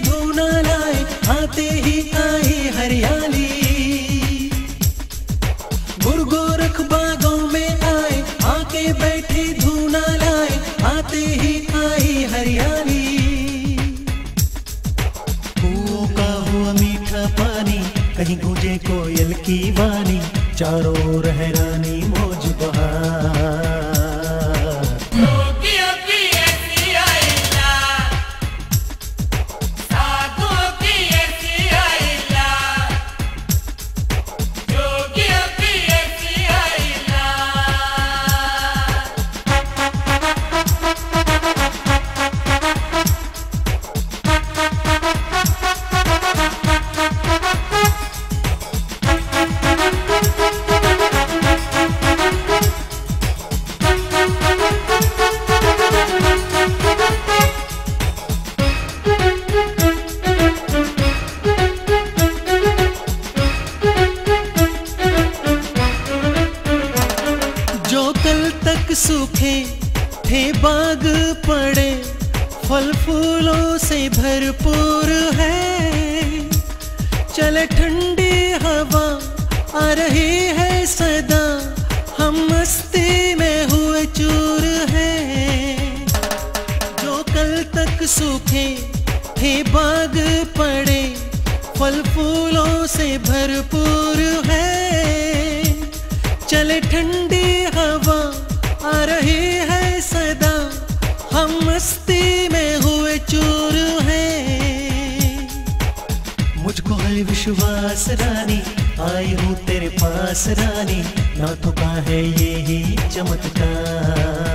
धूना लाए, आते ही आई हरियाली। गुरु गोरख बागों में आए, आके बैठे धूना लाए, आते ही आई हरियाली। कुओं का हुआ मीठा पानी, कहीं गूंजे कोयल की वाणी, चारों ओर हैरानी मौज बहार। सूखे थे बाग पड़े, फल फूलों से भरपूर है। चले ठंडी हवा आ रही है सदा, हम मस्ती में हुए चूर हैं। जो कल तक सूखे थे बाग पड़े, फल फूलों से भरपूर है। चले ठंडी हवा आ रही है सदा, हम मस्ती में हुए चूर हैं। मुझको है विश्वास रानी, आई हूँ तेरे पास रानी, ना तो का है ये ही चमत्कार।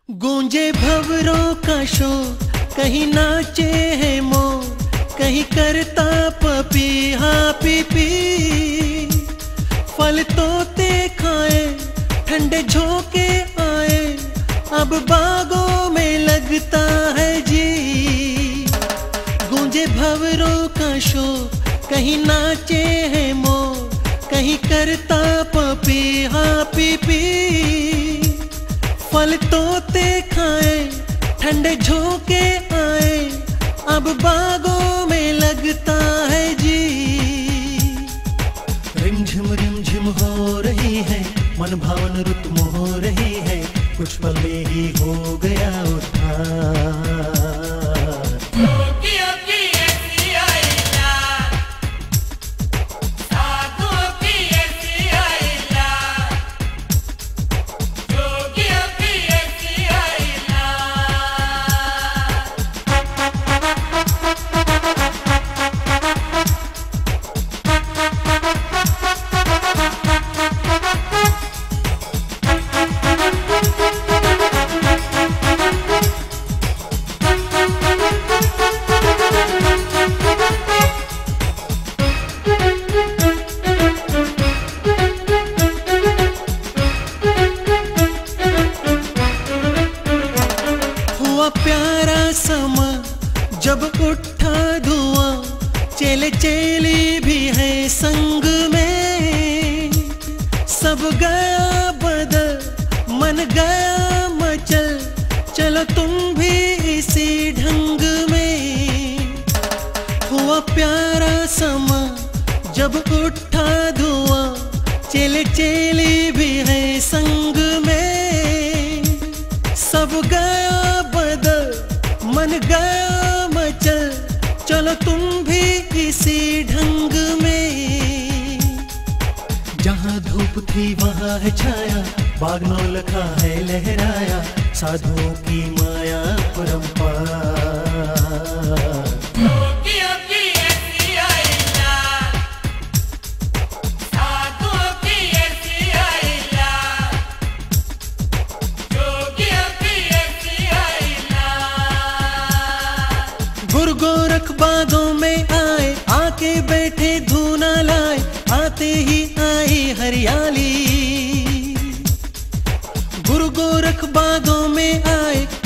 गूंजे भंवरों का शोर, कहीं नाचे है मोर, कहीं करता पपीहा पी पी। फल तोते खाए, ठंडे झोंके आए, अब बागों में लगता है जी। गूंजे भंवरों का शोर, कहीं नाचे है मोर, कहीं करता पपीहा पी पी। फल तोते खाए, ठंडे झोंके आए, अब बागों में लगता है जी। रिमझिम हो रही है, मन भावन रुत मोह रही है, कुछ पल में ही हो गया उद्धार। प्यारा समा जब उठा धुआं, चेले चेली भी है संग में। सब गया बदल, मन गया मचल, चलो तुम भी इसी ढंग में। हुआ प्यारा समा जब उठा धुआं, चेले चेली भी है संग में। सब गया बदल, मन गया मचल, चलो तुम भी इसी ढंग में। जहाँ धूप थी वहाँ है छाया, बाग नौलखा है लहराया, साधुओं की माया परंपार। गुरु गोरख बागों में आए, आके बैठे धूना लाए,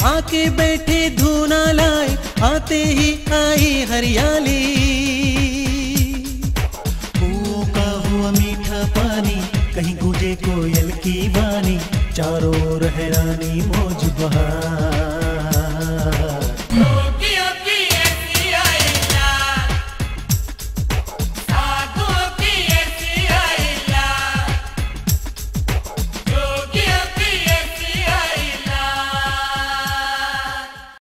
आके बैठे धूना लाए, आते ही आई हरियाली। कुओं का हुआ मीठा पानी, कहीं गूंजे कोयल की वाणी, चारों ओर हैरानी मौज बहार।